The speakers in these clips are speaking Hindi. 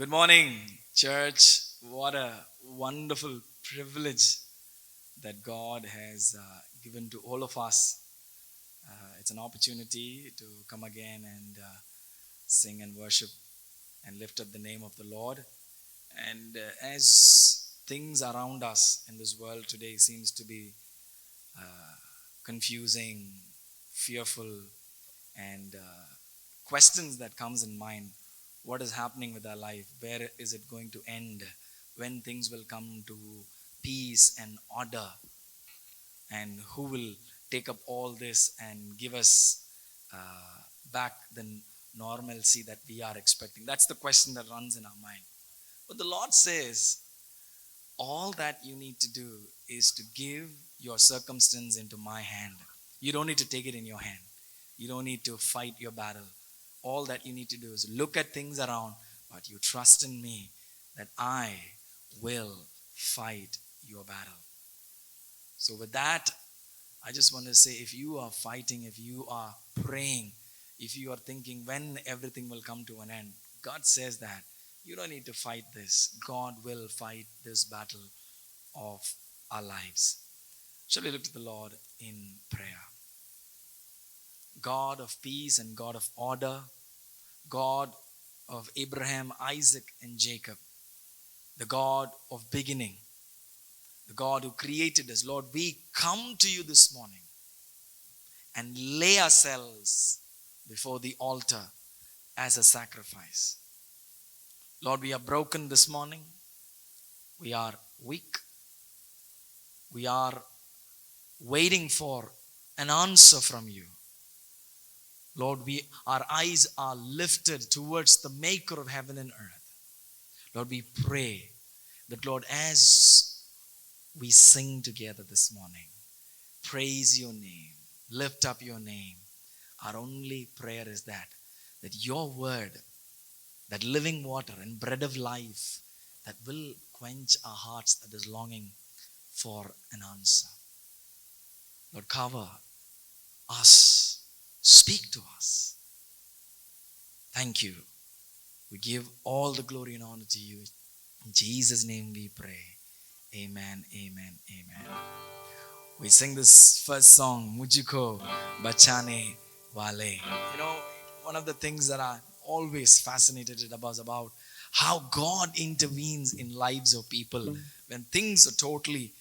Good morning, church. What a wonderful privilege that God has given to all of us. It's an opportunity to come again and sing and worship and lift up the name of the Lord. And as things around us in this world today seems to be confusing, fearful, and questions that comes in mind. What is happening with our life? Where is it going to end? When things will come to peace and order? And who will take up all this and give us back the normalcy that we are expecting? That's the question that runs in our mind. But the Lord says, all that you need to do is to give your circumstance into my hand. You don't need to take it in your hand. You don't need to fight your battle. All that you need to do is look at things around, but you trust in me that I will fight your battle. So with that, I just want to say, if you are fighting, if you are praying, if you are thinking when everything will come to an end, God says that you don't need to fight this. God will fight this battle of our lives. Shall we look to the Lord in prayer? God of peace and God of order, God of Abraham, Isaac, and Jacob, the God of beginning, the God who created us. Lord, we come to you this morning and lay ourselves before the altar as a sacrifice. Lord, we are broken this morning. We are weak. We are waiting for an answer from you. Lord, our eyes are lifted towards the maker of heaven and earth. Lord, we pray that, Lord, as we sing together this morning, praise your name, lift up your name, our only prayer is that your word, that living water and bread of life, that will quench our hearts that is longing for an answer. Lord, cover us. Speak to us. Thank you. We give all the glory and honor to you. In Jesus' name we pray. Amen, amen, amen. We sing this first song, Mujhko Bachane Wale. You know, one of the things that I'm always fascinated about how God intervenes in lives of people when things are totally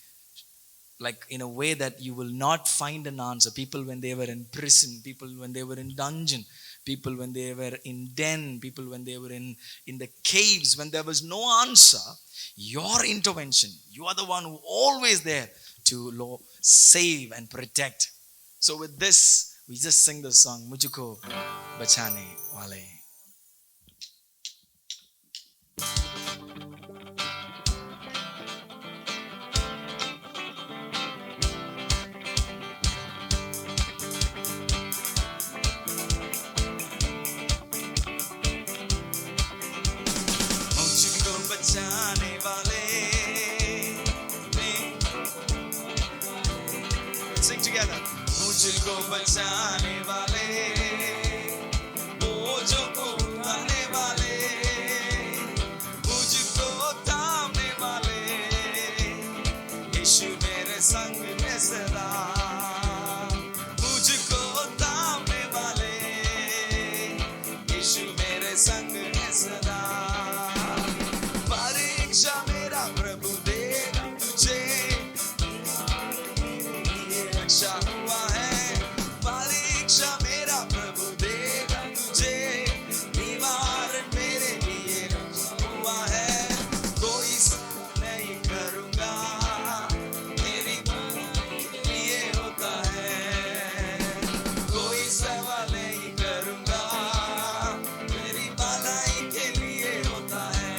like in a way that you will not find an answer. People when they were in prison, people when they were in dungeon, people when they were in den, people when they were in the caves, when there was no answer, your intervention, you are the one who always there to save and protect. So with this, we just sing the song, Mujhko Bachane Wale. Sing together. मुझको बचाने वाले, मुझको उठाने वाले, मुझको थामने वाले, यीशु मेरे संग में सदा, मुझको थामने वाले, यीशु मेरे संग में सदा। परीक्षा मेरा प्रभु देगा तुझे, रक्षा हुआ है। परीक्षा मेरा प्रभु देगा तुझे, निवारण मेरे लिए रक्षा हुआ है। कोई नहीं करूँगा, मेरी भलाई के लिए होता है। कोई सवाल नहीं करूँगा, मेरी भलाई के लिए होता है।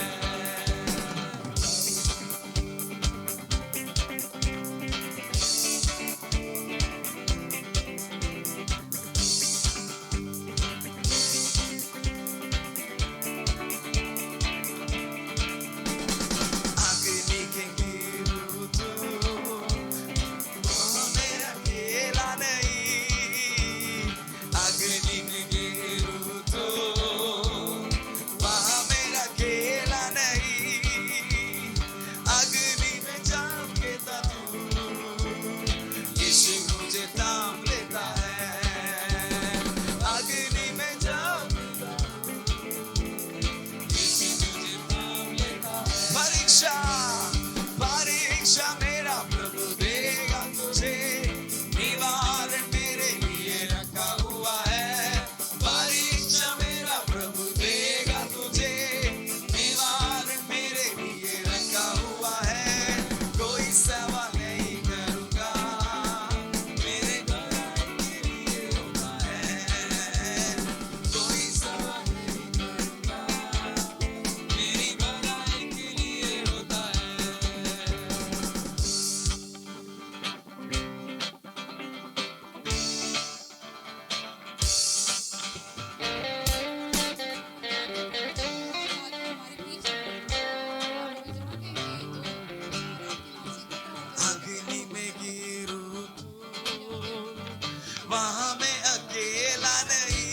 वहां मैं अकेला नहीं,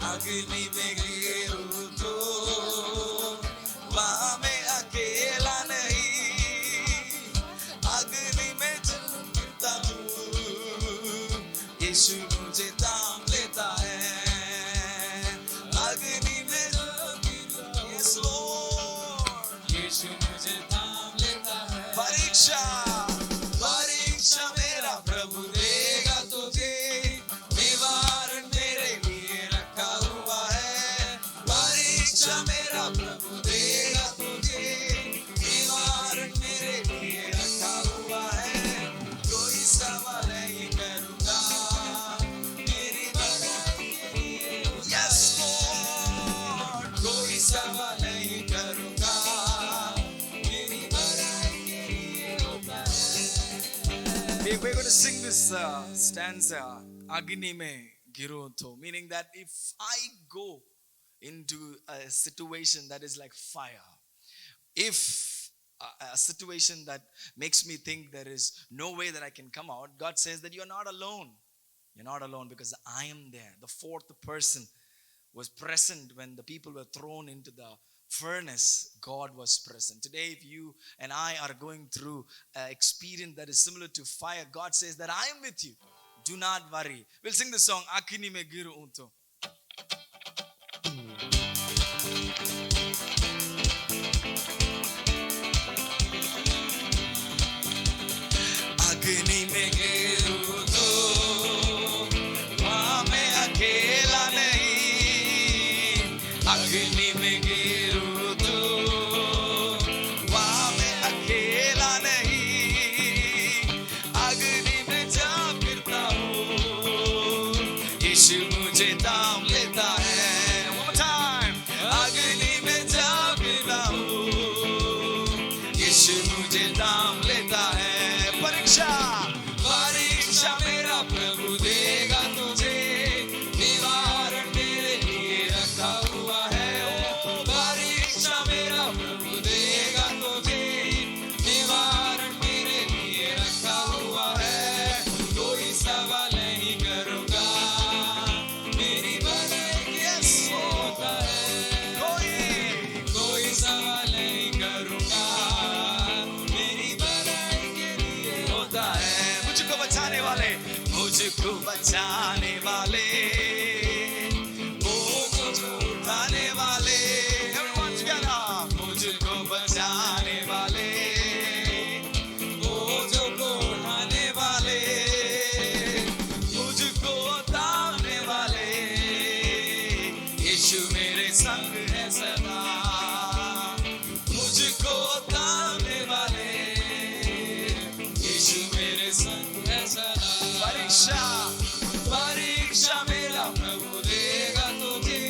अग्नि में गिरूं तो वहां मैं अकेला नहीं, अग्नि में गिरता हूँ, यीशु मुझे थाम लेता है, अग्नि में यस लॉर्ड, यीशु मुझे थाम लेता है। परीक्षा परीक्षा मेरा प्रभु देगा तुझे, निवारण मेरे लिए रखा हुआ है, परीक्षा मेरा प्रभु देगा तुझे, निवारण मेरे लिए रखा हुआ है, कोई सवाल नहीं करूंगा मेरी भलाई के लिए, यस लॉर्ड, कोई सवाल नहीं करूंगा मेरी भलाई के लिए होता है। We're going to sing this stanza, Agni mein giro to, meaning that if I go into a situation that is like fire, if a situation that makes me think there is no way that I can come out, God says that you're not alone. You're not alone because I am there. The fourth person was present when the people were thrown into the furnace. God was present. Today, if you and I are going through an experience that is similar to fire, God says that I am with you. Do not worry. We'll sing the song, Akini me giru unto. अग्नि में गिरूं तो वहां मैं अकेला नहीं, अग्नि में गिरूं तो वहां मैं अकेला नहीं, अग्नि में जा फिरता हूँ, यीशु मुझे थाम लेता है। One more time. अग्नि में जा फिरता हूँ, यीशु मुझे थाम लेता है। परीक्षा परीक्षा मेरा प्रभु देगा तुझे, निवारण मेरे लिए रखा हुआ है, परीक्षा मेरा प्रभु देगा तुझे, निवारण मेरे लिए रखा हुआ है, कोई सवाल नहीं करूंगा मेरी भलाई के होता है, कोई सवाल नहीं करूंगा मेरी भलाई के लिए होता है। मुझको बचाने वाले, मुझको बचाने वाले, वो मुझको उठाने वाले, everyone together, मुझको बचाने वाले, वो मुझको उठाने वाले, मुझको थामने वाले, यीशु मेरे संग है सदा, मुझको थामने वाले, यीशु मेरे संग है सदा। परीक्षा परीक्षा मेरा प्रभु देगा तुझे,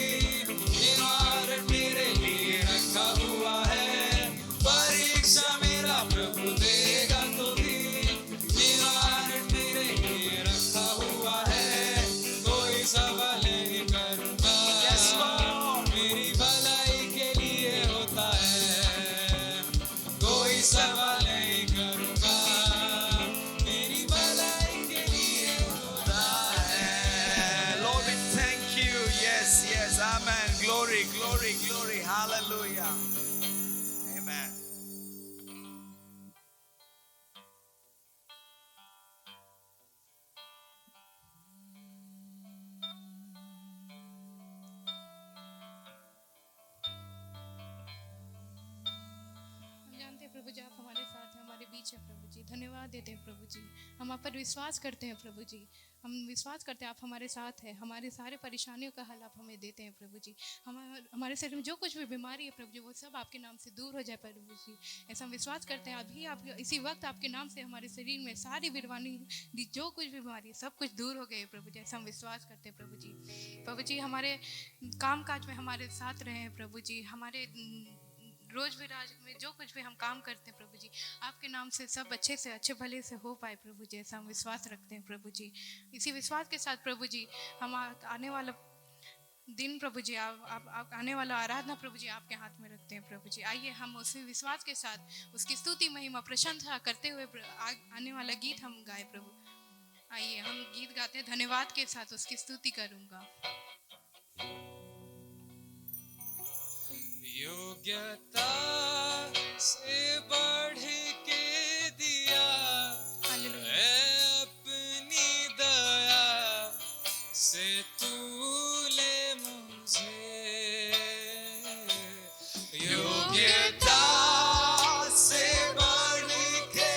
निवारण मेरे लिए रखा हुआ है, परीक्षा मेरा प्रभु देगा तुझे, निवारण मेरे लिए रखा हुआ है, कोई सवाल नहीं करूंगा, yes Lord, मेरी भलाई के लिए होता है, कोई सवाल नहीं करूंगा मेरी भलाई के लिए होता है। Lord, we thank you. Yes, yes, amen. Glory, glory, glory. Hallelujah. Amen. हम जानते हैं प्रभु जी आप हमारे साथ हैं, हमारे बीच है प्रभु जी। धन्यवाद देते हैं प्रभु जी, हम आप पर विश्वास करते हैं प्रभु जी, हम विश्वास करते हैं आप हमारे साथ हैं, हमारे सारे परेशानियों का हल आप हमें देते हैं प्रभु जी। हमारे शरीर में जो कुछ भी बीमारी है प्रभु जी, वो सब आपके नाम से दूर हो जाए प्रभु जी, ऐसा हम विश्वास करते हैं। अभी आप इसी वक्त आपके नाम से हमारे शरीर में सारी बीमारी, जो कुछ बीमारी है सब कुछ दूर हो गए प्रभु जी, ऐसा हम विश्वास करते हैं प्रभु जी। प्रभु जी हमारे काम काज में हमारे साथ रहे हैं प्रभु जी, हमारे रोज विराज में जो कुछ भी हम काम करते हैं प्रभु जी, आपके नाम से सब अच्छे से अच्छे भले से हो पाए प्रभु जी, ऐसा हम विश्वास रखते हैं प्रभु जी। इसी विश्वास के साथ प्रभु जी हम आने वाला दिन प्रभु जी आप आने वाला आराधना प्रभु जी आपके हाथ में रखते हैं प्रभु जी। आइए हम उसी विश्वास के साथ उसकी स्तुति महिमा प्रशंसा करते हुए आने वाला गीत हम गाए प्रभु। आइए हम गीत गाते हैं, धन्यवाद के साथ उसकी स्तुति करूंगा। योग्यता से बढ़ के दिया है अपनी दया से तूने मुझे, योग्यता से बढ़ के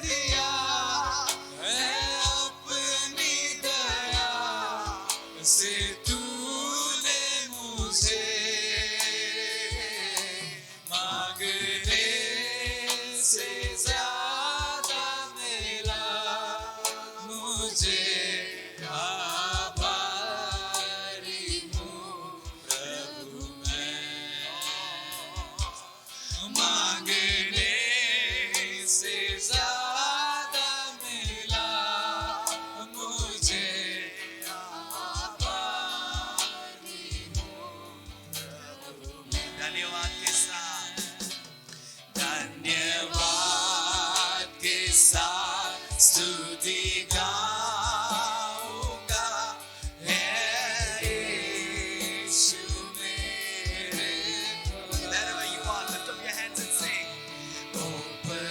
दिया है अपनी दया से तूने मुझे, मांगने से ज्यादा मिला मुझे, आभारी हूँ प्रभु मैं, मांगने से ज्यादा मिला मुझे, आभारी हूँ प्रभु मैं। धन्यवाद के साथ, धन्यवाद के साथ स्तुति गाऊंगा, है यीशु मेरे खुदा। Wherever you are, lift up your hands and sing.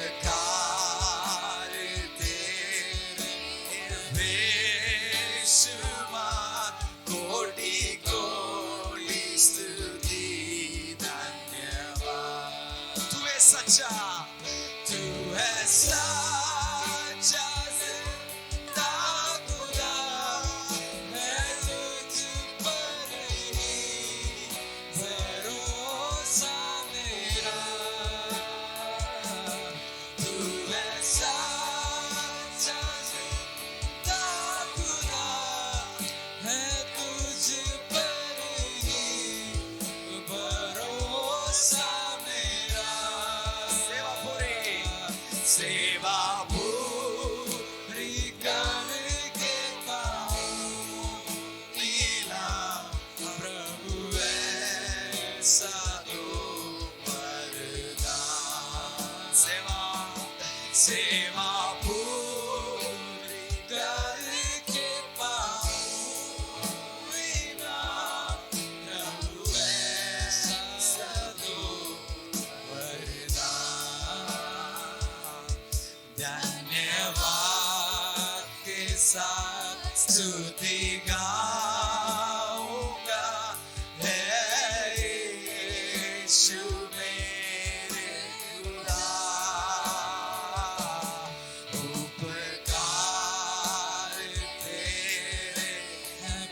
उपकार तेरे बेशुमार, कोटि कोटि स्तुति धन्यवाद। तू है सच्चा, तू है सच्चा जिंदा खुदा, मैं तुझ पर ही भरोसा मेरा, तू है सच्चा जिंदा खुदा, मैं तुझ पर ही भरोसा मेरा, सेवा पूरी करके पाऊंगा, प्रभु ऐसा तो वरदान, सेवा पूरी करके पाऊंगा, प्रभु ऐसा तो वरदान, धन्यवाद के साथ स्तुति गाऊंगा, है यीशु मेरे खुदा, उपकार तेरे हैं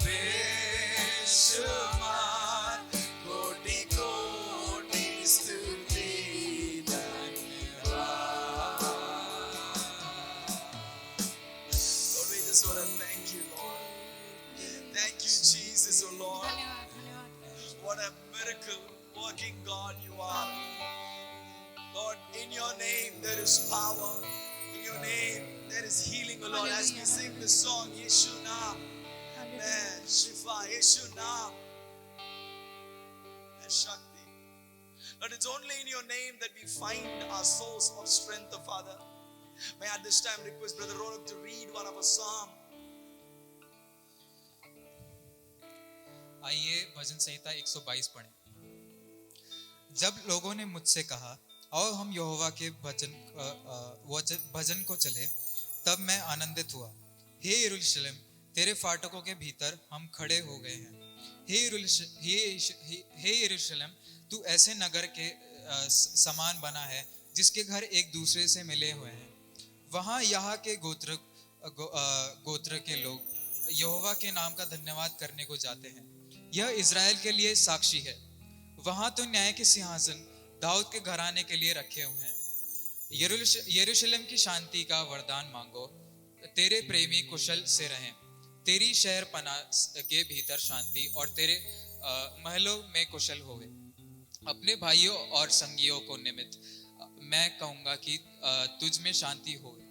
बेशुमार, कोटि कोटि स्तुति धन्यवाद। Lord, we just want to thank you, Lord. Thank you, Jesus, oh Lord. धन्यवाद धन्यवाद। What a miracle working God you are. Lord, in your name there is power. In your name there is healing, oh Lord. As we sing the song, Yeshu Naam, mein Shifa, Yeshu Naam, mein Shakti. Lord, it's only in your name that we find our source of strength, oh Father. May I at this time request Brother Ronak to read one of a psalm. आइए भजन संहिता 122 पढ़ें। जब लोगों ने मुझसे कहा आओ हम यहोवा के भजन को चले, तब मैं आनंदित हुआ। हे यरूशलेम, तेरे फाटकों के भीतर हम खड़े हो गए हैं। हे यरूशलेम, तू ऐसे नगर के समान बना है जिसके घर एक दूसरे से मिले हुए हैं। वहाँ यहाँ के गोत्र के लोग यहोवा के नाम का धन्यवाद करने को जाते हैं। यह इज़राइल के लिए साक्षी है। वहाँ तो न्याय के सिंहासन दाऊद के घराने के लिए रखे हुए हैं। यरूशलेम की शांति का वरदान मांगो, तेरे प्रेमी कुशल से रहें। तेरी शहर पनाह के भीतर शांति और तेरे महलों में कुशल होवे। अपने भाइयों और संगियों को निमित्त मैं कहूँगा कि तुझ में शांति होवे।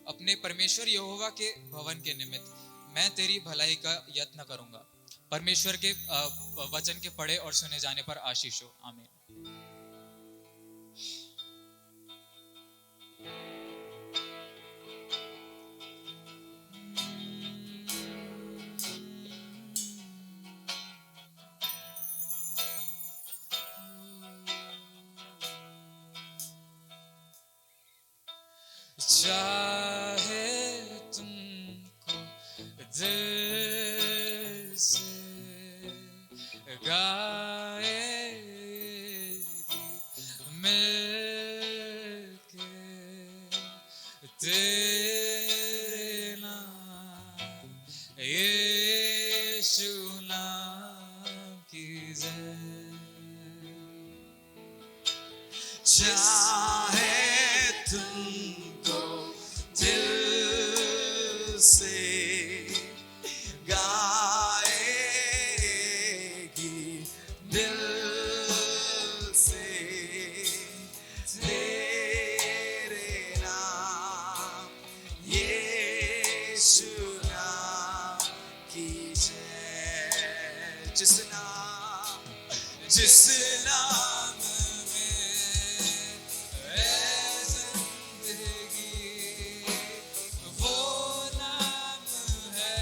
अपने परमेश्वर यहोवा के भवन के निमित्त मैं तेरी भलाई का यत्न करूँगा। परमेश्वर के वचन के पढ़े और सुने जाने पर आशीष हो। आमीन। चाहे तुमको दिल से गाएगी मिलके तेरे नाम यीशु नाम की जय। चाहे तुमको दिल से गाएगी दिल से तेरे नाम यीशु नाम की जय। जिस नाम में है जिंदगी, वो नाम है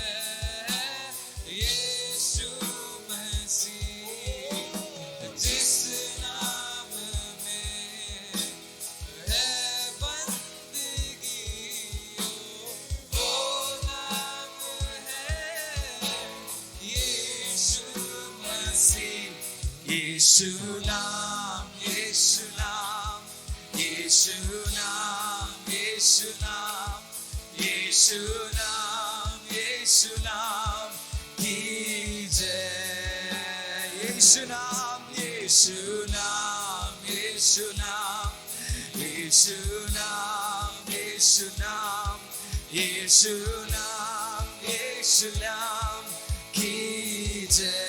यीशु मसीह। जिस नाम में है बंदगी, वो नाम है यीशु मसीह। यीशु नाम, यीशु नाम, यीशु नाम, यीशु नाम, यीशु नाम, यीशु नाम की जय। यीशु नाम, यीशु नाम, यीशु नाम, यीशु नाम, यीशु नाम, यीशु नाम, यीशु नाम की जय।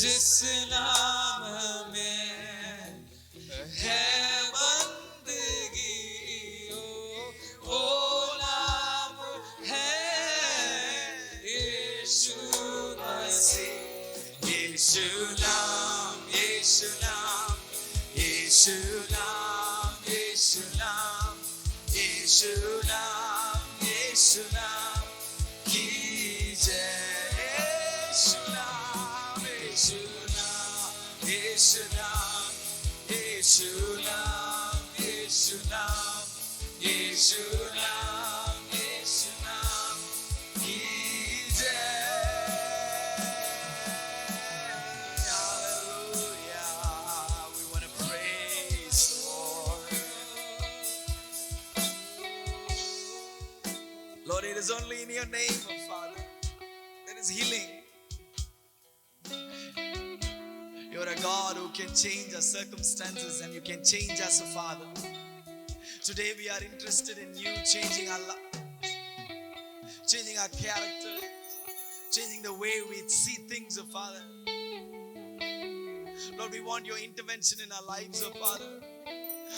जिस नाम में है बंदगी, वो नाम है यीशु मसीह। यीशु नाम, यीशु नाम, यीशु नाम, यीशु नाम, यीशु नाम, यीशु नाम की जय। यीशु नाम, यीशु नाम, यीशु नाम, यीशु नाम, यीशु नाम की जय। Hallelujah. We want to praise Lord. Lord, it is only in your name, oh Father, there is healing. You're a God who can change our circumstances, and you can change us, oh Father. Today we are interested in you changing our life, changing our character, changing the way we see things, oh Father. Lord, we want your intervention in our lives, oh Father.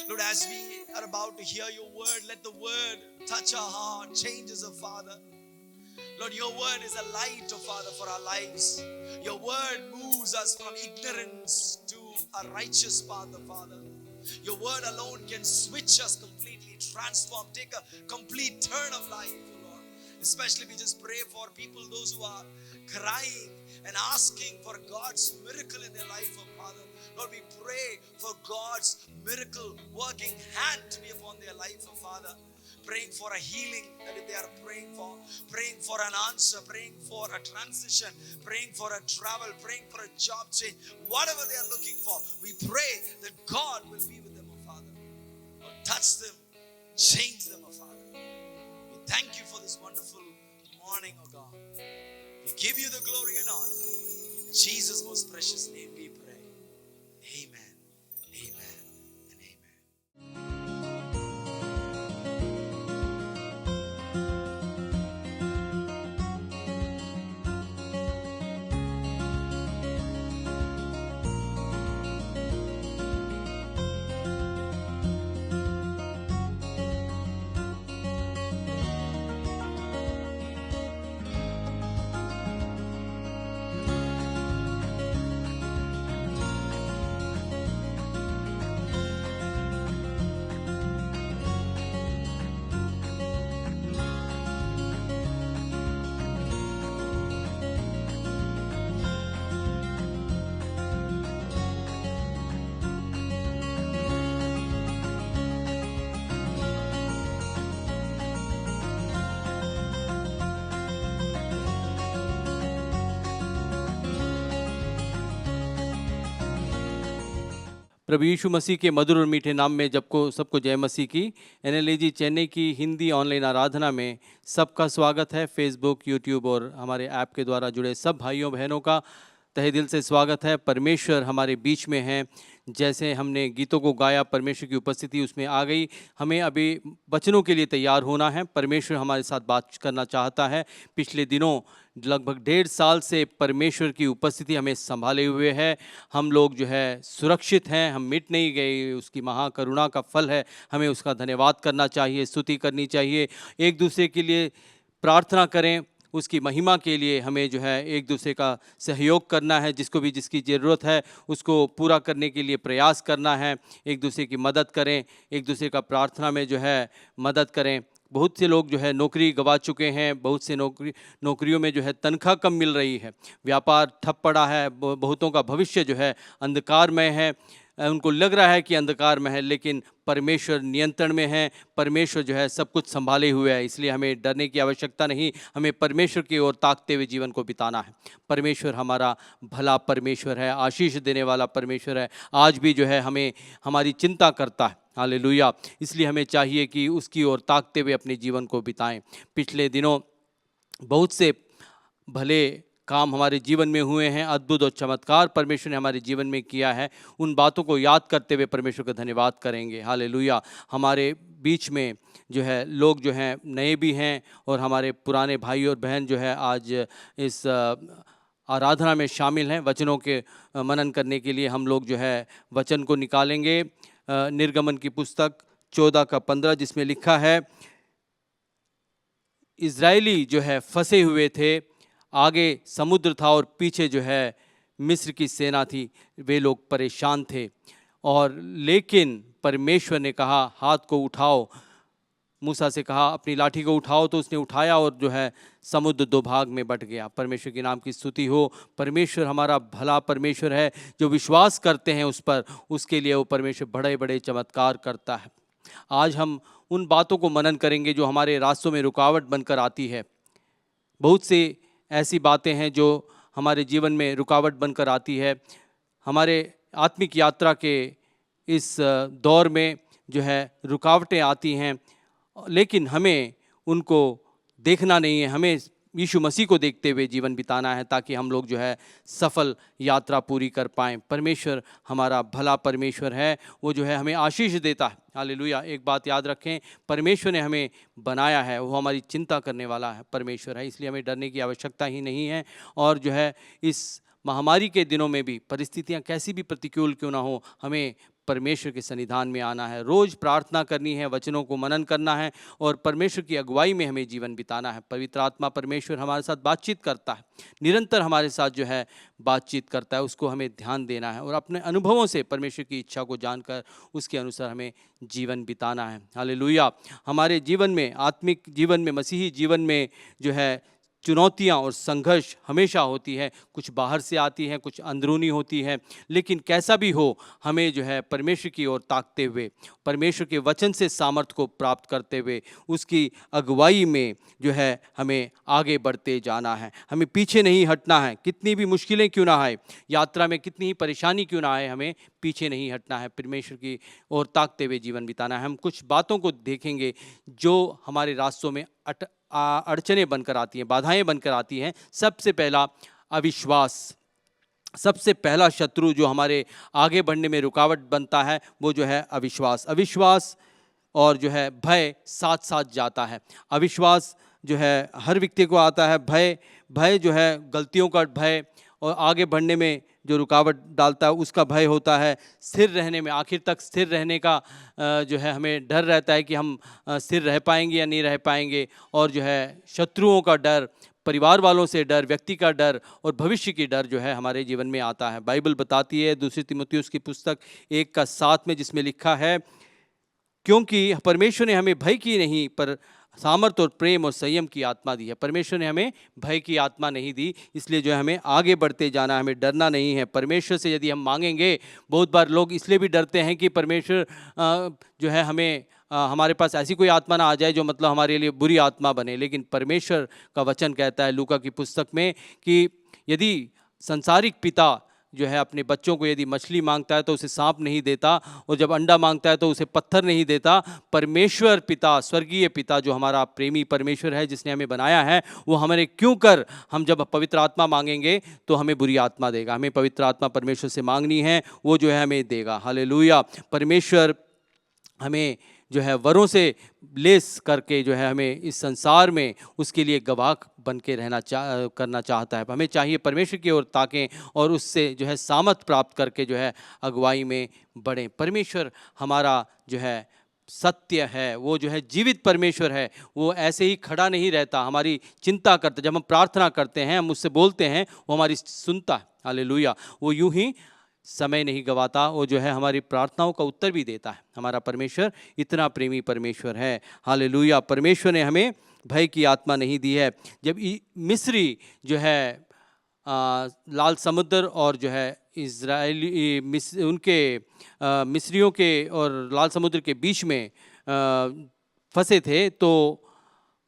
Lord, as we are about to hear your word, let the word touch our heart, change us, oh Father. Lord, your word is a light, oh Father, for our lives. Your word moves us from ignorance to a righteous path, oh Father. Your word alone can switch us completely, transform, take a complete turn of life, oh Lord. Especially we just pray for people, those who are crying and asking for God's miracle in their life, oh Father. Lord, we pray for God's miracle working hand to be upon their life, oh Father. Praying for a healing that they are praying for an answer, praying for a transition, praying for a travel, praying for a job change, whatever they are looking for, we pray that God will be with them, oh Father. Lord, touch them, change them, oh Father. We thank you for this wonderful morning, oh God. We give you the glory and honor. In Jesus' most precious name we pray. Amen, amen, and amen. प्रभु यीशु मसीह के मधुर और मीठे नाम में सबको जय मसीह की। NLAG चेन्नई की हिंदी ऑनलाइन आराधना में सबका स्वागत है। फेसबुक, यूट्यूब और हमारे ऐप के द्वारा जुड़े सब भाइयों बहनों का तहे दिल से स्वागत है। परमेश्वर हमारे बीच में है। जैसे हमने गीतों को गाया, परमेश्वर की उपस्थिति उसमें आ गई। हमें अभी वचनों के लिए तैयार होना है। परमेश्वर हमारे साथ बात करना चाहता है। पिछले दिनों लगभग 1.5 साल से परमेश्वर की उपस्थिति हमें संभाले हुए है। हम लोग जो है सुरक्षित हैं, हम मिट नहीं गए। उसकी महाकरुणा का फल है। हमें उसका धन्यवाद करना चाहिए, स्तुति करनी चाहिए। एक दूसरे के लिए प्रार्थना करें, उसकी महिमा के लिए हमें जो है एक दूसरे का सहयोग करना है। जिसको भी जिसकी ज़रूरत है उसको पूरा करने के लिए प्रयास करना है। एक दूसरे की मदद करें, एक दूसरे का प्रार्थना में जो है मदद करें। बहुत से लोग जो है नौकरी गंवा चुके हैं। बहुत से नौकरियों में जो है तनख्वाह कम मिल रही है। व्यापार ठप पड़ा है। बहुतों का भविष्य जो है अंधकारमय है। उनको लग रहा है कि अंधकार में है, लेकिन परमेश्वर नियंत्रण में है। परमेश्वर जो है सब कुछ संभाले हुए है। इसलिए हमें डरने की आवश्यकता नहीं। हमें परमेश्वर की ओर ताकते हुए जीवन को बिताना है। परमेश्वर हमारा भला परमेश्वर है, आशीष देने वाला परमेश्वर है। आज भी जो है हमें हमारी चिंता करता है। हालेलुया। इसलिए हमें चाहिए कि उसकी ओर ताकते हुए अपने जीवन को बिताएं। पिछले दिनों बहुत से भले काम हमारे जीवन में हुए हैं। अद्भुत और चमत्कार परमेश्वर ने हमारे जीवन में किया है। उन बातों को याद करते हुए परमेश्वर का धन्यवाद करेंगे। हालेलुया। हमारे बीच में जो है लोग जो हैं नए भी हैं और हमारे पुराने भाई और बहन जो है आज इस आराधना में शामिल हैं। वचनों के मनन करने के लिए हम लोग जो है वचन को निकालेंगे। निर्गमन की पुस्तक 14:15 जिसमें लिखा है, इज़राइली जो है फंसे हुए थे। आगे समुद्र था और पीछे जो है मिस्र की सेना थी। वे लोग परेशान थे और लेकिन परमेश्वर ने कहा हाथ को उठाओ। मूसा से कहा अपनी लाठी को उठाओ, तो उसने उठाया और जो है समुद्र 2 भाग में बट गया। परमेश्वर के नाम की स्तुति हो। परमेश्वर हमारा भला परमेश्वर है। जो विश्वास करते हैं उस पर, उसके लिए वो परमेश्वर बड़े बड़े चमत्कार करता है। आज हम उन बातों को मनन करेंगे जो हमारे रास्तों में रुकावट बनकर आती है। बहुत सी ऐसी बातें हैं जो हमारे जीवन में रुकावट बनकर आती है। हमारे आत्मिक यात्रा के इस दौर में जो है रुकावटें आती हैं, लेकिन हमें उनको देखना नहीं है। हमें यीशु मसीह को देखते हुए जीवन बिताना है ताकि हम लोग जो है सफल यात्रा पूरी कर पाएँ। परमेश्वर हमारा भला परमेश्वर है। वो जो है हमें आशीष देता है। हालेलुया। एक बात याद रखें, परमेश्वर ने हमें बनाया है, वो हमारी चिंता करने वाला है परमेश्वर है। इसलिए हमें डरने की आवश्यकता ही नहीं है। और जो है इस महामारी के दिनों में भी परिस्थितियां कैसी भी प्रतिकूल क्यों ना हो, हमें परमेश्वर के सन्निधान में आना है। रोज़ प्रार्थना करनी है, वचनों को मनन करना है और परमेश्वर की अगुवाई में हमें जीवन बिताना है। पवित्र आत्मा परमेश्वर हमारे साथ बातचीत करता है, निरंतर हमारे साथ जो है बातचीत करता है। उसको हमें ध्यान देना है और अपने अनुभवों से परमेश्वर की इच्छा को जानकर उसके अनुसार हमें जीवन बिताना है। हालेलुया। हमारे जीवन में, आत्मिक जीवन में, मसीही जीवन में जो है चुनौतियाँ और संघर्ष हमेशा होती है। कुछ बाहर से आती हैं, कुछ अंदरूनी होती है। लेकिन कैसा भी हो, हमें जो है परमेश्वर की ओर ताकते हुए, परमेश्वर के वचन से सामर्थ्य को प्राप्त करते हुए, उसकी अगुवाई में जो है हमें आगे बढ़ते जाना है। हमें पीछे नहीं हटना है। कितनी भी मुश्किलें क्यों ना आए, यात्रा में कितनी ही परेशानी क्यों ना आए, हमें पीछे नहीं हटना है। परमेश्वर की ओर ताकते हुए जीवन बिताना है। हम कुछ बातों को देखेंगे जो हमारे रास्तों में अड़चनें बनकर आती हैं, बाधाएं बनकर आती हैं। सबसे पहला अविश्वास। सबसे पहला शत्रु जो हमारे आगे बढ़ने में रुकावट बनता है वो जो है अविश्वास। अविश्वास और जो है भय साथ साथ जाता है। अविश्वास जो है हर व्यक्ति को आता है। भय जो है गलतियों का भय और आगे बढ़ने में जो रुकावट डालता है उसका भय होता है। स्थिर रहने में, आखिर तक स्थिर रहने का जो है हमें डर रहता है कि हम स्थिर रह पाएंगे या नहीं रह पाएंगे। और जो है शत्रुओं का डर, परिवार वालों से डर, व्यक्ति का डर और भविष्य की डर जो है हमारे जीवन में आता है। बाइबल बताती है 2 तीमुथियुस की पुस्तक 1:7 में, जिसमें लिखा है, क्योंकि परमेश्वर ने हमें भय की नहीं पर सामर्थ और प्रेम और संयम की आत्मा दी है। परमेश्वर ने हमें भय की आत्मा नहीं दी। इसलिए जो है हमें आगे बढ़ते जाना है, हमें डरना नहीं है। परमेश्वर से यदि हम मांगेंगे, बहुत बार लोग इसलिए भी डरते हैं कि परमेश्वर जो है हमें हमारे पास ऐसी कोई आत्मा ना आ जाए जो मतलब हमारे लिए बुरी आत्मा बने। लेकिन परमेश्वर का वचन कहता है लूका की पुस्तक में कि यदि संसारिक पिता जो है अपने बच्चों को यदि मछली मांगता है तो उसे सांप नहीं देता, और जब अंडा मांगता है तो उसे पत्थर नहीं देता। परमेश्वर पिता, स्वर्गीय पिता जो हमारा प्रेमी परमेश्वर है, जिसने हमें बनाया है, वो हमारे क्यों कर हम जब पवित्र आत्मा मांगेंगे तो हमें बुरी आत्मा देगा। हमें पवित्र आत्मा परमेश्वर से मांगनी है, वो जो है हमें देगा। हालेलुया। परमेश्वर हमें जो है वरों से लेस करके जो है हमें इस संसार में उसके लिए गवाह बन के करना चाहता है। हमें चाहिए परमेश्वर की ओर ताकें और उससे जो है सामर्थ प्राप्त करके जो है अगुवाई में बढ़ें। परमेश्वर हमारा जो है सत्य है, वो जो है जीवित परमेश्वर है। वो ऐसे ही खड़ा नहीं रहता, हमारी चिंता करता। जब हम प्रार्थना करते हैं, हम उससे बोलते हैं, वो हमारी सुनता है। हालेलुया। वो यूं ही समय नहीं गवाता, वो जो है हमारी प्रार्थनाओं का उत्तर भी देता है। हमारा परमेश्वर इतना प्रेमी परमेश्वर है। हालेलुया। परमेश्वर ने हमें भय की आत्मा नहीं दी है। जब मिस्री जो है लाल समुद्र और जो है इजरायली उनके मिस्रियों के और लाल समुद्र के बीच में फंसे थे, तो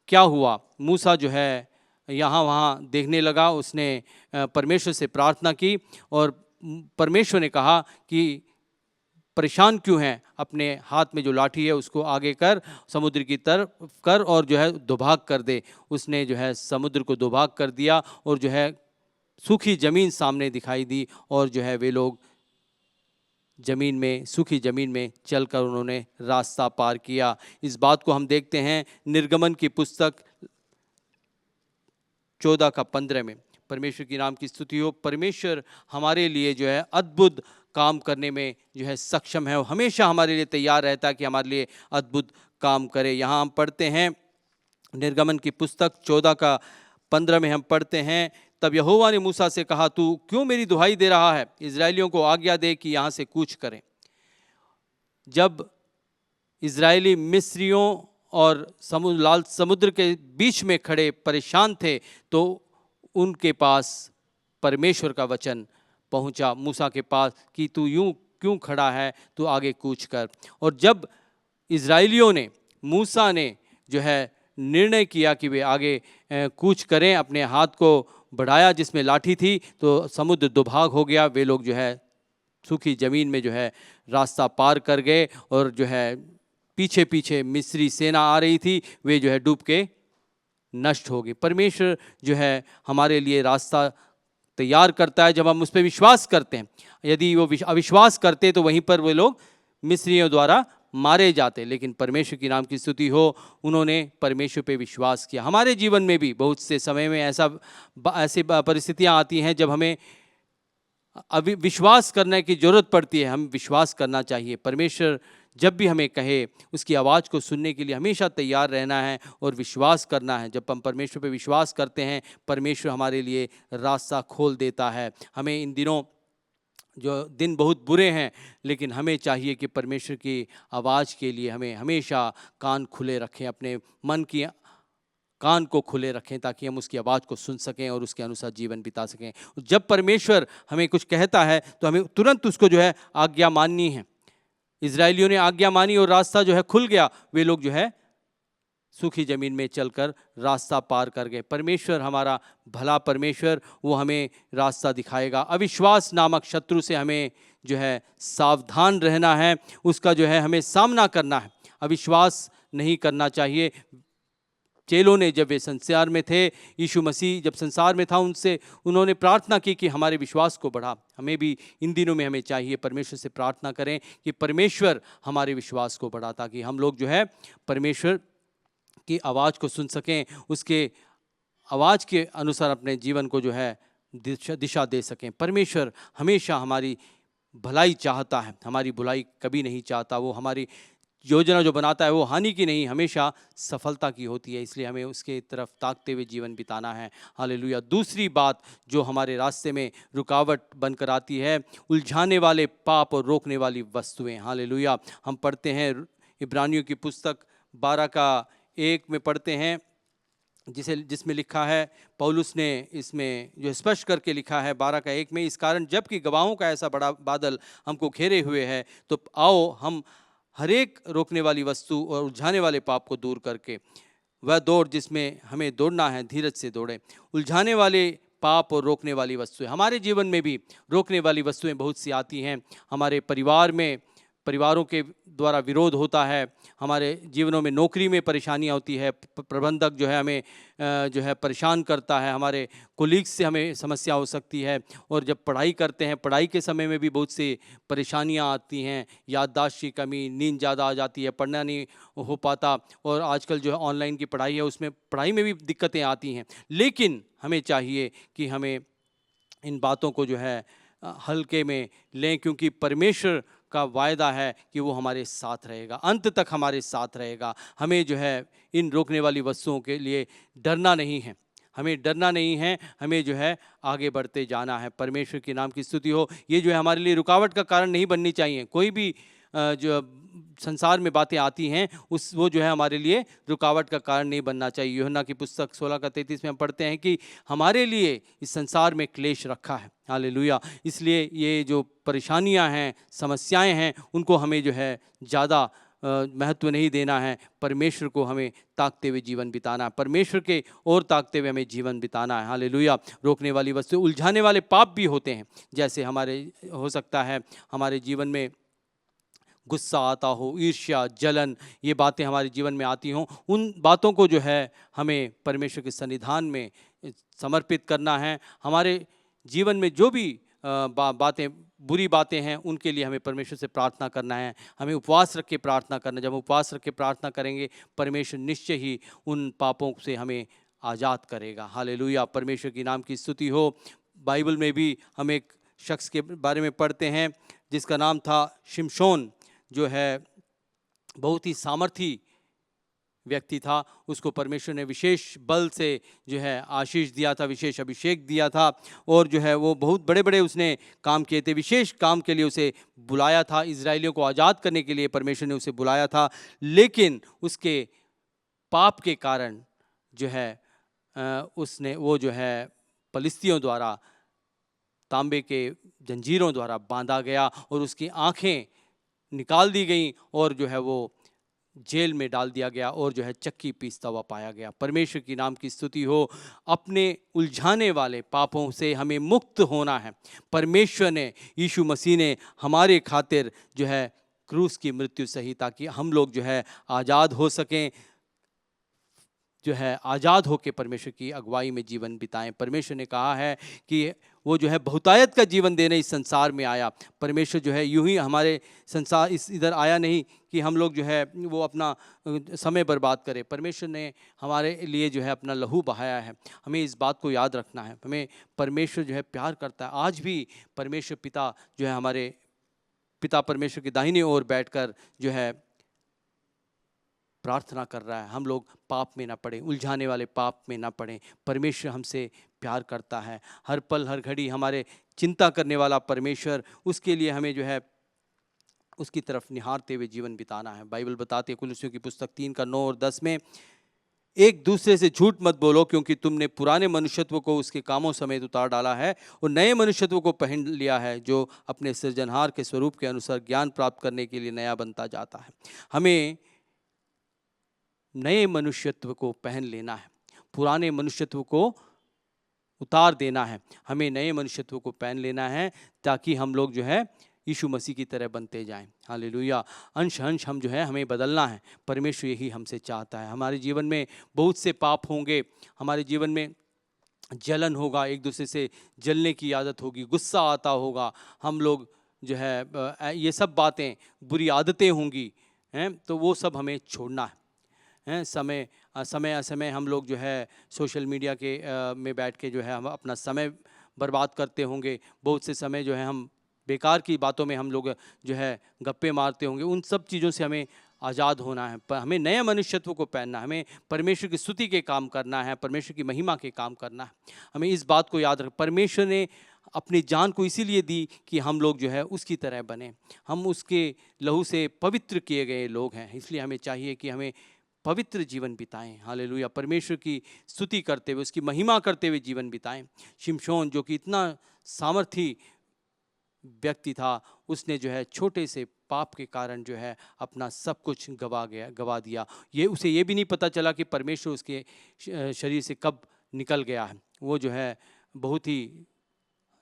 क्या हुआ? मूसा जो है यहाँ वहाँ देखने लगा, उसने परमेश्वर से प्रार्थना की और परमेश्वर ने कहा कि परेशान क्यों हैं, अपने हाथ में जो लाठी है उसको आगे कर, समुद्र की तरफ कर और जो है दुभाग कर दे। उसने जो है समुद्र को दुभाग कर दिया और जो है सूखी ज़मीन सामने दिखाई दी, और जो है वे लोग ज़मीन में, सूखी ज़मीन में चलकर उन्होंने रास्ता पार किया। इस बात को हम देखते हैं निर्गमन की पुस्तक 14:15 में। परमेश्वर की नाम की स्तुति हो। परमेश्वर हमारे लिए जो है अद्भुत काम करने में जो है सक्षम है, और हमेशा हमारे लिए तैयार रहता है कि हमारे लिए अद्भुत काम करे। यहाँ हम पढ़ते हैं निर्गमन की पुस्तक 14:15 में हम पढ़ते हैं, तब यहोवा ने मूसा से कहा, तू क्यों मेरी दुहाई दे रहा है? इजराइलियों को आज्ञा दे कि यहाँ से कूच करें। जब इजरायली मिस्रियों और लाल समुद्र के बीच में खड़े परेशान थे, तो उनके पास परमेश्वर का वचन पहुंचा मूसा के पास कि तू यूं क्यों खड़ा है, तू आगे कूच कर। और जब इजराइलियों ने, मूसा ने जो है निर्णय किया कि वे आगे कूच करें, अपने हाथ को बढ़ाया जिसमें लाठी थी, तो समुद्र दुभाग हो गया। वे लोग जो है सूखी ज़मीन में जो है रास्ता पार कर गए, और जो है पीछे पीछे मिस्री सेना आ रही थी, वे जो है डूब के नष्ट हो गई। परमेश्वर जो है हमारे लिए रास्ता तैयार करता है जब हम उस पर विश्वास करते हैं। यदि वो अविश्वास करते तो वहीं पर वे लोग मिस्रियों द्वारा मारे जाते, लेकिन परमेश्वर की नाम की स्तुति हो, उन्होंने परमेश्वर पे विश्वास किया। हमारे जीवन में भी बहुत से समय में ऐसी परिस्थितियां आती हैं जब हमें विश्वास करने की ज़रूरत पड़ती है। हम विश्वास करना चाहिए। परमेश्वर जब भी हमें कहे, उसकी आवाज़ को सुनने के लिए हमेशा तैयार रहना है और विश्वास करना है। जब हम परमेश्वर पे विश्वास करते हैं, परमेश्वर हमारे लिए रास्ता खोल देता है। हमें इन दिनों जो दिन बहुत बुरे हैं, लेकिन हमें चाहिए कि परमेश्वर की आवाज़ के लिए हमें हमेशा कान खुले रखें, अपने मन की कान को खुले रखें, ताकि हम उसकी आवाज़ को सुन सकें और उसके अनुसार जीवन बिता सकें। जब परमेश्वर हमें कुछ कहता है तो हमें तुरंत उसको जो है आज्ञा माननी है। इजरायलियों ने आज्ञा मानी और रास्ता जो है खुल गया। वे लोग जो है सूखी ज़मीन में चलकर रास्ता पार कर गए। परमेश्वर हमारा भला परमेश्वर, वो हमें रास्ता दिखाएगा। अविश्वास नामक शत्रु से हमें जो है सावधान रहना है, उसका जो है हमें सामना करना है। अविश्वास नहीं करना चाहिए। चेलों ने जब वे संसार में थे, यीशु मसीह जब संसार में था, उन्होंने प्रार्थना की कि हमारे विश्वास को बढ़ा। हमें भी इन दिनों में हमें चाहिए परमेश्वर से प्रार्थना करें कि परमेश्वर हमारे विश्वास को बढ़ा, ताकि हम लोग जो है परमेश्वर की आवाज़ को सुन सकें, उसके आवाज़ के अनुसार अपने जीवन को जो है दिशा दे सकें। परमेश्वर हमेशा हमारी भलाई चाहता है, हमारी बुराई कभी नहीं चाहता। वो हमारी योजना जो बनाता है वो हानि की नहीं, हमेशा सफलता की होती है। इसलिए हमें उसके तरफ ताकते हुए जीवन बिताना है। हालेलुया। दूसरी बात जो हमारे रास्ते में रुकावट बनकर आती है, उलझाने वाले पाप और रोकने वाली वस्तुएं। हालेलुया। हम पढ़ते हैं इब्रानियों की पुस्तक 12:1 में पढ़ते हैं, जिसमें लिखा है, पौलुस ने इसमें जो स्पष्ट करके लिखा है 12:1 में, इस कारण जबकि गवाहों का ऐसा बड़ा बादल हमको घेरे हुए है, तो आओ हम हर एक रोकने वाली वस्तु और उलझाने वाले पाप को दूर करके वह दौड़ जिसमें हमें दौड़ना है, धीरज से दौड़ें। उलझाने वाले पाप और रोकने वाली वस्तुएं। हमारे जीवन में भी रोकने वाली वस्तुएं बहुत सी आती हैं। हमारे परिवारों के द्वारा विरोध होता है, हमारे जीवनों में नौकरी में परेशानियां होती है, प्रबंधक जो है हमें जो है परेशान करता है, हमारे कोलीग्स से हमें समस्या हो सकती है। और जब पढ़ाई करते हैं, पढ़ाई के समय में भी बहुत सी परेशानियां आती हैं, याददाश्त की कमी, नींद ज़्यादा आ जाती है, पढ़ना नहीं हो पाता। और आजकल जो है ऑनलाइन की पढ़ाई है, उसमें पढ़ाई में भी दिक्कतें आती हैं। लेकिन हमें चाहिए कि हमें इन बातों को जो है हल्के में लें, क्योंकि परमेश्वर का वायदा है कि वो हमारे साथ रहेगा, अंत तक हमारे साथ रहेगा। हमें जो है इन रोकने वाली वस्तुओं के लिए डरना नहीं है, हमें डरना नहीं है, हमें जो है आगे बढ़ते जाना है। परमेश्वर के नाम की स्तुति हो। ये जो है हमारे लिए रुकावट का कारण नहीं बननी चाहिए। कोई भी जो संसार में बातें आती हैं वो जो है हमारे लिए रुकावट का कारण नहीं बनना चाहिए। यूहन्ना की पुस्तक 16:33 में हम पढ़ते हैं कि हमारे लिए इस संसार में क्लेश रखा है। हालेलुया। इसलिए ये जो परेशानियां हैं, समस्याएं हैं, उनको हमें जो है ज़्यादा महत्व नहीं देना है। परमेश्वर को हमें ताकते हुए जीवन बिताना है, परमेश्वर के और ताकते हुए हमें जीवन बिताना है। हालेलुया। रोकने वाली वस्तु, उलझाने वाले पाप भी होते हैं। जैसे हमारे हो सकता है हमारे जीवन में गुस्सा आता हो, ईर्ष्या, जलन, ये बातें हमारे जीवन में आती हों। उन बातों को जो है हमें परमेश्वर के सन्निधान में समर्पित करना है। हमारे जीवन में जो भी बातें, बुरी बातें हैं, उनके लिए हमें परमेश्वर से प्रार्थना करना है। हमें उपवास रख के प्रार्थना करना है। जब हम उपवास रख के प्रार्थना करेंगे, परमेश्वर निश्चय ही उन पापों से हमें आज़ाद करेगा। हालेलुया। परमेश्वर की नाम की स्तुति हो। बाइबल में भी हम एक शख्स के बारे में पढ़ते हैं जिसका नाम था शिमशोन, जो है बहुत ही सामर्थी व्यक्ति था। उसको परमेश्वर ने विशेष बल से जो है आशीष दिया था, विशेष अभिषेक दिया था, और जो है वो बहुत बड़े बड़े उसने काम किए थे। विशेष काम के लिए उसे बुलाया था, इजराइलियों को आज़ाद करने के लिए परमेश्वर ने उसे बुलाया था। लेकिन उसके पाप के कारण जो है वो जो है फलिस्तियों द्वारा तांबे के जंजीरों द्वारा बांधा गया और उसकी आंखें निकाल दी गई और जो है वो जेल में डाल दिया गया और जो है चक्की पीसता हुआ पाया गया। परमेश्वर की नाम की स्तुति हो। अपने उलझाने वाले पापों से हमें मुक्त होना है। परमेश्वर ने, यीशु मसीह ने हमारे खातिर जो है क्रूस की मृत्यु सही, ताकि हम लोग जो है आज़ाद हो सकें, जो है आज़ाद होकर परमेश्वर की अगुवाई में जीवन बिताएं। परमेश्वर ने कहा है कि वो जो है बहुतायत का जीवन देने इस संसार में आया। परमेश्वर जो है यूं ही हमारे संसार इधर आया नहीं कि हम लोग जो है वो अपना समय बर्बाद करें। परमेश्वर ने हमारे लिए जो है अपना लहू बहाया है। हमें इस बात को याद रखना है। हमें परमेश्वर जो है प्यार करता है। आज भी परमेश्वर पिता जो है, हमारे पिता परमेश्वर की दाहिनी ओर बैठकर जो है प्रार्थना कर रहा है। हम लोग पाप में ना पड़े, उलझाने वाले पाप में ना पड़े। परमेश्वर हमसे प्यार करता है। हर पल हर घड़ी हमारे चिंता करने वाला परमेश्वर, उसके लिए हमें जो है उसकी तरफ निहारते हुए जीवन बिताना है। बाइबल बताती है कुलुस्सियों की पुस्तक 3:9 और 10 में, एक दूसरे से झूठ मत बोलो, क्योंकि तुमने पुराने मनुष्यत्व को उसके कामों समेत उतार डाला है और नए मनुष्यत्व को पहन लिया है, जो अपने सृजनहार के स्वरूप के अनुसार ज्ञान प्राप्त करने के लिए नया बनता जाता है। हमें नए मनुष्यत्व को पहन लेना है, पुराने मनुष्यत्व को उतार देना है। हमें नए मनुष्यत्व को पहन लेना है ताकि हम लोग जो है यीशु मसीह की तरह बनते जाएं। हालेलुया। अंश अंश हम जो है हमें बदलना है। परमेश्वर यही हमसे चाहता है। हमारे जीवन में बहुत से पाप होंगे, हमारे जीवन में जलन होगा, एक दूसरे से जलने की आदत होगी, गुस्सा आता होगा, हम लोग जो है ये सब बातें, बुरी आदतें होंगी हैं, तो वो सब हमें छोड़ना है। समय असमय हम लोग जो है सोशल मीडिया के में बैठ के जो है हम अपना समय बर्बाद करते होंगे। बहुत से समय जो है हम बेकार की बातों में हम लोग जो है गप्पे मारते होंगे। उन सब चीज़ों से हमें आज़ाद होना है। पर हमें नए मनुष्यत्व को पहनना है। हमें परमेश्वर की स्तुति के काम करना है, परमेश्वर की महिमा के काम करना है। हमें इस बात को याद रख, परमेश्वर ने अपनी जान को इसीलिए दी कि हम लोग जो है उसकी तरह बने। हम उसके लहू से पवित्र किए गए लोग हैं, इसलिए हमें चाहिए कि हमें पवित्र जीवन बिताएं। हालेलुया। परमेश्वर की स्तुति करते हुए, उसकी महिमा करते हुए जीवन बिताएं। शिमशोन जो कि इतना सामर्थी व्यक्ति था, उसने जो है छोटे से पाप के कारण जो है अपना सब कुछ गवा दिया। उसे ये भी नहीं पता चला कि परमेश्वर उसके शरीर से कब निकल गया है। वो जो है बहुत ही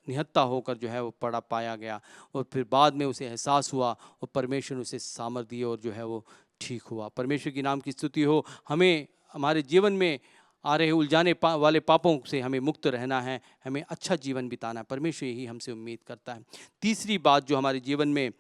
निहत्था होकर जो है वो पड़ा पाया गया, और फिर बाद में उसे एहसास हुआ और परमेश्वर ने उसे सामर्थ दिए और जो है वो ठीक हुआ। परमेश्वर के नाम की स्तुति हो। हमें हमारे जीवन में आ रहे उलझाने वाले पापों से हमें मुक्त रहना है, हमें अच्छा जीवन बिताना है। परमेश्वर यही हमसे उम्मीद करता है। तीसरी बात जो हमारे जीवन में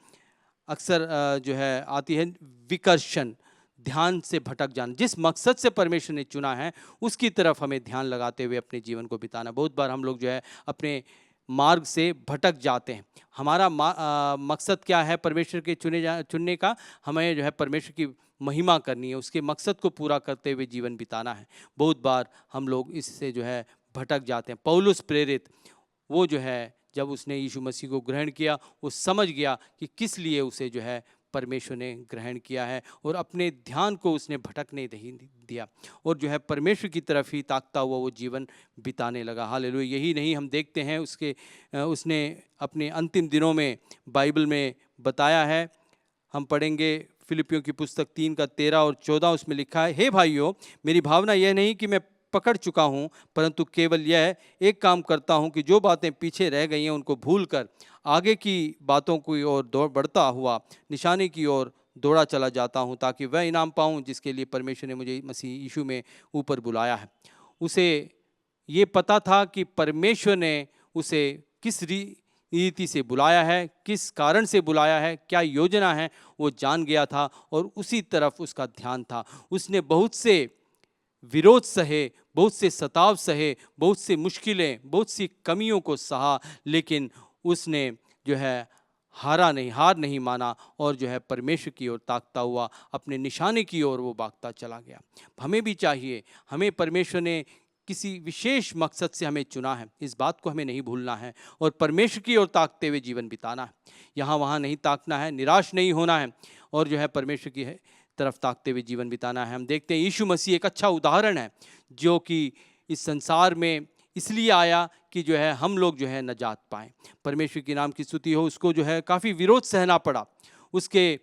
अक्सर जो है आती है, विकर्षण, ध्यान से भटक जाना। जिस मकसद से परमेश्वर ने चुना है उसकी तरफ हमें ध्यान लगाते हुए अपने जीवन को बिताना। बहुत बार हम लोग जो है अपने मार्ग से भटक जाते हैं। हमारा मकसद क्या है परमेश्वर के चुनने का? हमें जो है परमेश्वर की महिमा करनी है, उसके मकसद को पूरा करते हुए जीवन बिताना है। बहुत बार हम लोग इससे जो है भटक जाते हैं। पौलुस प्रेरित, वो जो है जब उसने यीशु मसीह को ग्रहण किया, वो समझ गया कि किस लिए उसे जो है परमेश्वर ने ग्रहण किया है, और अपने ध्यान को उसने भटकने नहीं दिया, और जो है परमेश्वर की तरफ ही ताकता हुआ वो जीवन बिताने लगा। हालेलुया। यही नहीं, हम देखते हैं उसने अपने अंतिम दिनों में बाइबल में बताया है। हम पढ़ेंगे फिलिपियों की पुस्तक 3:13 और 14, उसमें लिखा है, हे भाइयों, मेरी भावना यह नहीं कि मैं पकड़ चुका हूँ, परंतु केवल यह एक काम करता हूँ कि जो बातें पीछे रह गई हैं उनको भूलकर आगे की बातों की ओर दौड़ बढ़ता हुआ निशाने की ओर दौड़ा चला जाता हूँ, ताकि वह इनाम पाऊँ जिसके लिए परमेश्वर ने मुझे मसीह यीशु में ऊपर बुलाया है। उसे ये पता था कि परमेश्वर ने उसे किस रीति से बुलाया है, किस कारण से बुलाया है, क्या योजना है, वो जान गया था और उसी तरफ उसका ध्यान था। उसने बहुत से विरोध सहे, बहुत से सताव सहे, बहुत सी मुश्किलें, बहुत सी कमियों को सहा, लेकिन उसने जो है हार नहीं माना, और जो है परमेश्वर की ओर ताकता हुआ अपने निशाने की ओर वो भागता चला गया। हमें भी चाहिए, हमें परमेश्वर ने किसी विशेष मकसद से हमें चुना है, इस बात को हमें नहीं भूलना है, और परमेश्वर की ओर ताकते हुए जीवन बिताना है। यहाँ वहाँ नहीं ताकना है, निराश नहीं होना है, और जो है परमेश्वर की तरफ ताकते हुए जीवन बिताना है। हम देखते हैं यीशु मसीह एक अच्छा उदाहरण है, जो कि इस संसार में इसलिए आया कि जो है हम लोग जो है नजात पाएं। परमेश्वर के नाम की स्तुति हो। उसको जो है काफ़ी विरोध सहना पड़ा, उसके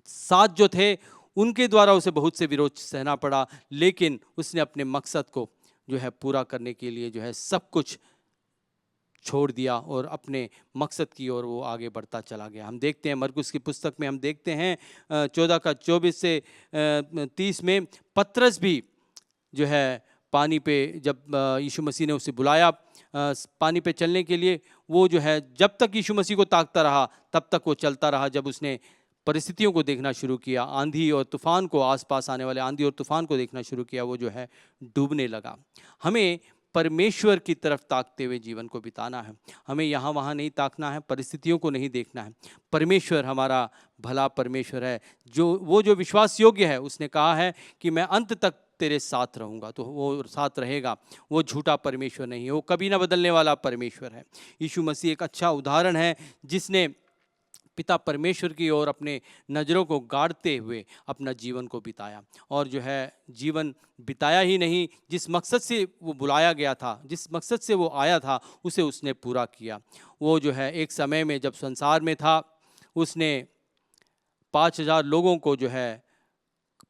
साथ जो थे उनके द्वारा उसे बहुत से विरोध सहना पड़ा, लेकिन उसने अपने मकसद को जो है पूरा करने के लिए जो है सब कुछ छोड़ दिया और अपने मकसद की ओर वो आगे बढ़ता चला गया। हम देखते हैं मरकुस की पुस्तक में, हम देखते हैं 14:24 से 30 में, पतरस भी जो है पानी पे, जब यीशु मसीह ने उसे बुलाया पानी पे चलने के लिए, वो जो है जब तक यीशु मसीह को ताकता रहा तब तक वो चलता रहा। जब उसने परिस्थितियों को देखना शुरू किया, आंधी और तूफान को, आसपास आने वाले आंधी और तूफान को देखना शुरू किया, वो जो है डूबने लगा। हमें परमेश्वर की तरफ ताकते हुए जीवन को बिताना है। हमें यहाँ वहाँ नहीं ताकना है, परिस्थितियों को नहीं देखना है। परमेश्वर हमारा भला परमेश्वर है, जो विश्वास योग्य है। उसने कहा है कि मैं अंत तक तेरे साथ रहूँगा, तो वो साथ रहेगा। वो झूठा परमेश्वर नहीं है, वो कभी ना बदलने वाला परमेश्वर है। यीशु मसीह एक अच्छा उदाहरण है, जिसने पिता परमेश्वर की ओर अपने नज़रों को गाड़ते हुए अपना जीवन को बिताया, और जो है जीवन बिताया ही नहीं, जिस मकसद से वो बुलाया गया था, जिस मकसद से वो आया था, उसे उसने पूरा किया। वो जो है एक समय में जब संसार में था, उसने 5,000 लोगों को जो है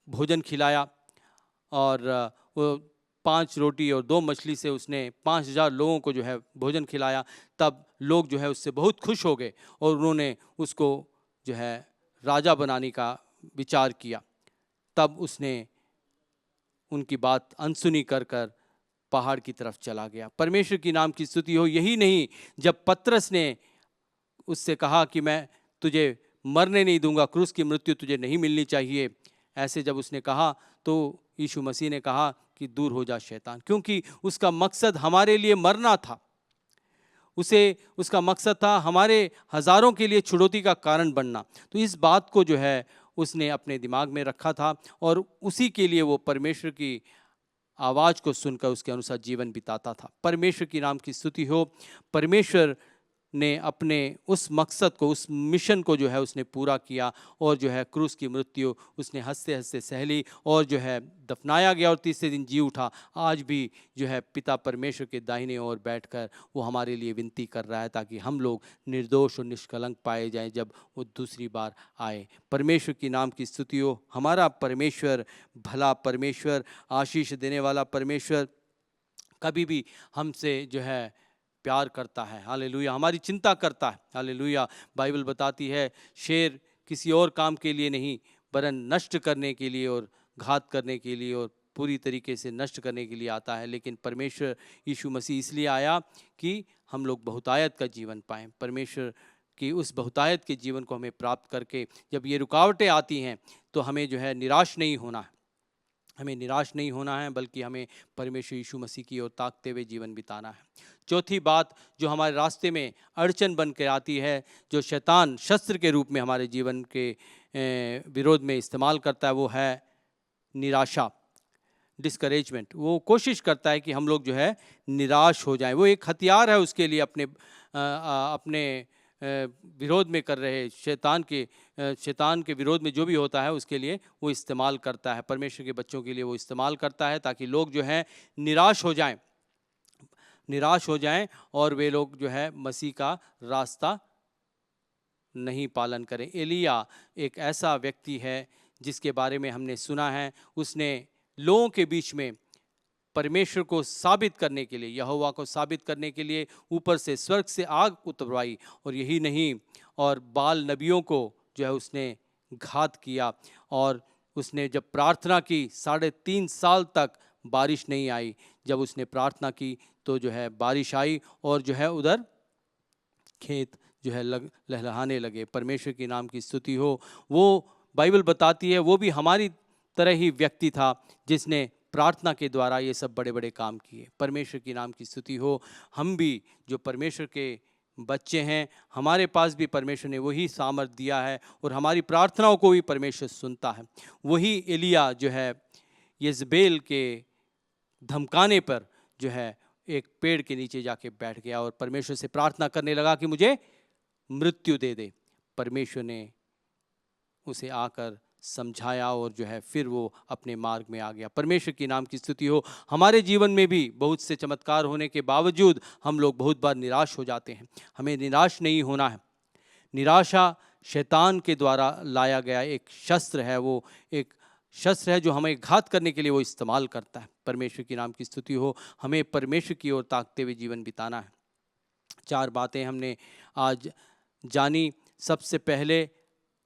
भोजन खिलाया, और वो 5 रोटी और 2 मछली से उसने 5,000 लोगों को जो है भोजन खिलाया। तब लोग जो है उससे बहुत खुश हो गए, और उन्होंने उसको जो है राजा बनाने का विचार किया। तब उसने उनकी बात अनसुनी कर पहाड़ की तरफ चला गया। परमेश्वर की नाम की स्तुति हो। यही नहीं, जब पतरस ने उससे कहा कि मैं तुझे मरने नहीं दूंगा, क्रूस की मृत्यु तुझे नहीं मिलनी चाहिए, ऐसे जब उसने कहा, तो यीशु मसीह ने कहा कि दूर हो जा शैतान, क्योंकि उसका मकसद हमारे लिए मरना था। उसका मकसद था हमारे हजारों के लिए छुड़ौती का कारण बनना। तो इस बात को जो है उसने अपने दिमाग में रखा था, और उसी के लिए वो परमेश्वर की आवाज़ को सुनकर उसके अनुसार जीवन बिताता था। परमेश्वर की नाम की स्तुति हो। परमेश्वर ने अपने उस मकसद को, उस मिशन को जो है उसने पूरा किया, और जो है क्रूस की मृत्यु उसने हंसते हंसते सह ली, और जो है दफनाया गया और तीसरे दिन जी उठा। आज भी जो है पिता परमेश्वर के दाहिने ओर बैठकर वो हमारे लिए विनती कर रहा है, ताकि हम लोग निर्दोष और निष्कलंक पाए जाएं जब वो दूसरी बार आए। परमेश्वर की नाम की स्तुति हो। हमारा परमेश्वर भला परमेश्वर, आशीष देने वाला परमेश्वर, कभी भी हमसे जो है प्यार करता है, हालेलुया, हमारी चिंता करता है, हालेलुया। बाइबल बताती है शेर किसी और काम के लिए नहीं वरन नष्ट करने के लिए और घात करने के लिए और पूरी तरीके से नष्ट करने के लिए आता है, लेकिन परमेश्वर यीशु मसीह इसलिए आया कि हम लोग बहुतायत का जीवन पाएँ। परमेश्वर की उस बहुतायत के जीवन को हमें प्राप्त करके जब ये रुकावटें आती हैं तो हमें जो है निराश नहीं होना है, हमें निराश नहीं होना है, बल्कि हमें परमेश्वर यीशु मसीह की ओर ताकते हुए जीवन बिताना है। चौथी बात जो हमारे रास्ते में अड़चन बन के आती है, जो शैतान शस्त्र के रूप में हमारे जीवन के विरोध में इस्तेमाल करता है, वो है निराशा, डिस्करेजमेंट। वो कोशिश करता है कि हम लोग जो है निराश हो जाएं। वो एक हथियार है उसके लिए अपने विरोध में कर रहे शैतान के विरोध में जो भी होता है उसके लिए वो इस्तेमाल करता है। परमेश्वर के बच्चों के लिए वो इस्तेमाल करता है ताकि लोग जो हैं निराश हो जाएं और वे लोग जो है मसीह का रास्ता नहीं पालन करें। एलिया एक ऐसा व्यक्ति है जिसके बारे में हमने सुना है, उसने लोगों के बीच में परमेश्वर को साबित करने के लिए, यहोवा को साबित करने के लिए ऊपर से स्वर्ग से आग उतरवाई, और यही नहीं और बाल नबियों को जो है उसने घात किया। और उसने जब प्रार्थना की 3.5 साल तक बारिश नहीं आई, जब उसने प्रार्थना की तो जो है बारिश आई और जो है उधर खेत जो है लहलहाने लगे। परमेश्वर के नाम की स्तुति हो। वो बाइबल बताती है वो भी हमारी तरह ही व्यक्ति था जिसने प्रार्थना के द्वारा ये सब बड़े बड़े काम किए। परमेश्वर की नाम की स्तुति हो। हम भी जो परमेश्वर के बच्चे हैं, हमारे पास भी परमेश्वर ने वही सामर्थ दिया है और हमारी प्रार्थनाओं को भी परमेश्वर सुनता है। वही एलिया जो है यजबेल के धमकाने पर जो है एक पेड़ के नीचे जाके बैठ गया और परमेश्वर से प्रार्थना करने लगा कि मुझे मृत्यु दे दे। परमेश्वर ने उसे आकर समझाया और जो है फिर वो अपने मार्ग में आ गया। परमेश्वर की नाम की स्तुति हो। हमारे जीवन में भी बहुत से चमत्कार होने के बावजूद हम लोग बहुत बार निराश हो जाते हैं। हमें निराश नहीं होना है। निराशा शैतान के द्वारा लाया गया एक शस्त्र है, वो एक शस्त्र है जो हमें घात करने के लिए वो इस्तेमाल करता है। परमेश्वर की नाम की स्तुति हो। हमें परमेश्वर की ओर ताकते हुए जीवन बिताना है। 4 बातें हमने आज जानी। सबसे पहले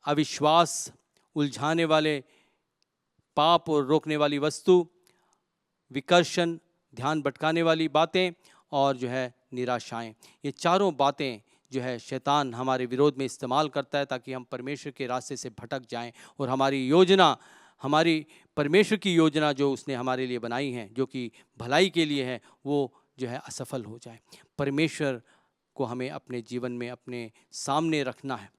अविश्वास, उलझाने वाले पाप और रोकने वाली वस्तु, विकर्षण, ध्यान भटकाने वाली बातें और जो है निराशाएं। ये चारों बातें जो है शैतान हमारे विरोध में इस्तेमाल करता है ताकि हम परमेश्वर के रास्ते से भटक जाएं और हमारी परमेश्वर की योजना जो उसने हमारे लिए बनाई है, जो कि भलाई के लिए है, वो जो है असफल हो जाए। परमेश्वर को हमें अपने जीवन में अपने सामने रखना है,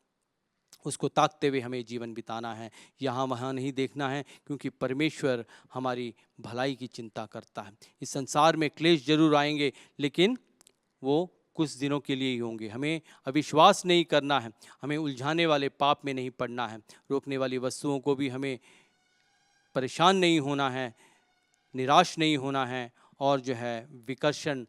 उसको ताकते हुए हमें जीवन बिताना है। यहाँ वहाँ नहीं देखना है, क्योंकि परमेश्वर हमारी भलाई की चिंता करता है। इस संसार में क्लेश जरूर आएंगे, लेकिन वो कुछ दिनों के लिए ही होंगे। हमें अविश्वास नहीं करना है, हमें उलझाने वाले पाप में नहीं पड़ना है, रोकने वाली वस्तुओं को भी हमें परेशान नहीं होना है, निराश नहीं होना है, और जो है विकर्षण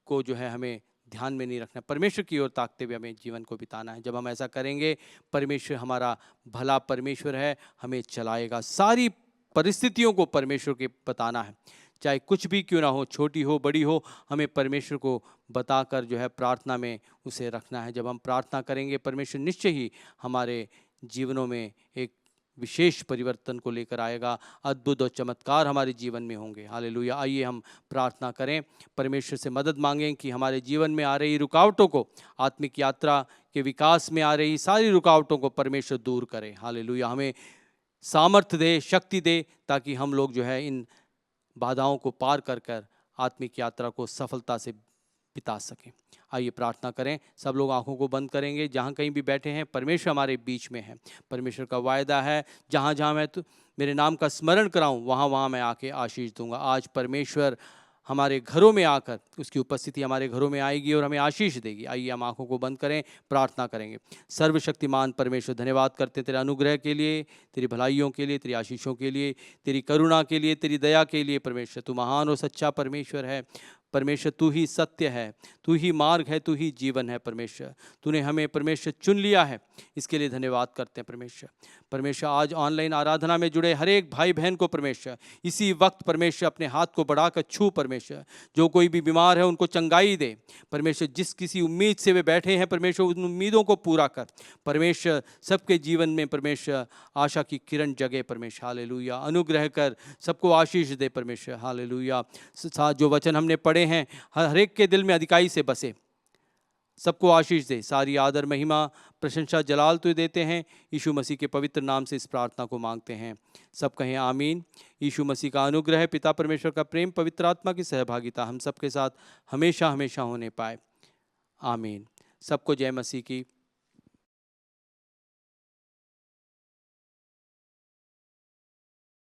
को जो है हमें ध्यान में नहीं रखना। परमेश्वर की ओर ताकते हुए हमें जीवन को बिताना है। जब हम ऐसा करेंगे, परमेश्वर हमारा भला परमेश्वर है, हमें चलाएगा। सारी परिस्थितियों को परमेश्वर के बताना है, चाहे कुछ भी क्यों ना हो, छोटी हो बड़ी हो, हमें परमेश्वर को बताकर जो है प्रार्थना में उसे रखना है। जब हम प्रार्थना करेंगे, परमेश्वर निश्चय ही हमारे जीवनों में एक विशेष परिवर्तन को लेकर आएगा। अद्भुत और चमत्कार हमारे जीवन में होंगे। हालेलुया। आइए हम प्रार्थना करें, परमेश्वर से मदद मांगें कि हमारे जीवन में आ रही रुकावटों को, आत्मिक यात्रा के विकास में आ रही सारी रुकावटों को परमेश्वर दूर करे। हालेलुया। हमें सामर्थ्य दे, शक्ति दे, ताकि हम लोग जो है इन बाधाओं को पार कर कर आत्मिक यात्रा को सफलता से बिता सकें। आइए प्रार्थना करें। सब लोग आंखों को बंद करेंगे। जहाँ कहीं भी बैठे हैं, परमेश्वर हमारे बीच में है। परमेश्वर का वायदा है, जहाँ जहाँ मैं मेरे नाम का स्मरण कराऊं, वहाँ वहाँ मैं आके आशीष दूंगा। आज परमेश्वर हमारे घरों में आकर, उसकी उपस्थिति हमारे घरों में आएगी और हमें आशीष देगी। आइए हम आंखों को बंद करें, प्रार्थना करेंगे। सर्वशक्तिमान परमेश्वर, धन्यवाद करते हैं तेरे अनुग्रह के लिए, तेरी भलाइयों के लिए, तेरी आशीषों के लिए, तेरी करुणा के लिए, तेरी दया के लिए। परमेश्वर तू महान और सच्चा परमेश्वर है। परमेश्वर तू ही सत्य है, तू ही मार्ग है, तू ही जीवन है परमेश्वर। तूने हमें परमेश्वर चुन लिया है, इसके लिए धन्यवाद करते हैं परमेश्वर। परमेश्वर आज ऑनलाइन आराधना में जुड़े हर एक भाई बहन को परमेश्वर इसी वक्त परमेश्वर अपने हाथ को बढ़ाकर छू परमेश्वर, जो कोई भी बीमार है उनको चंगाई दे परमेश्वर। जिस किसी उम्मीद से वे बैठे हैं परमेश्वर, उन उम्मीदों को पूरा कर परमेश्वर। सबके जीवन में परमेश्वर आशा की किरण जगे परमेश्वर, हालेलुया। अनुग्रह कर, सबको आशीष दे परमेश्वर, हालेलुया। साथ जो वचन हमने पढ़े हैं हर एक के दिल में अधिकाई से बसे, सबको आशीष दे। सारी आदर महिमा प्रशंसा जलाल तो देते हैं, यीशु मसीह के पवित्र नाम से इस प्रार्थना को मांगते हैं। सब कहें आमीन। यीशु मसीह का अनुग्रह, पिता परमेश्वर का प्रेम, पवित्र आत्मा की सहभागिता हम सबके साथ हमेशा हमेशा होने पाए, आमीन। सबको जय मसीह की।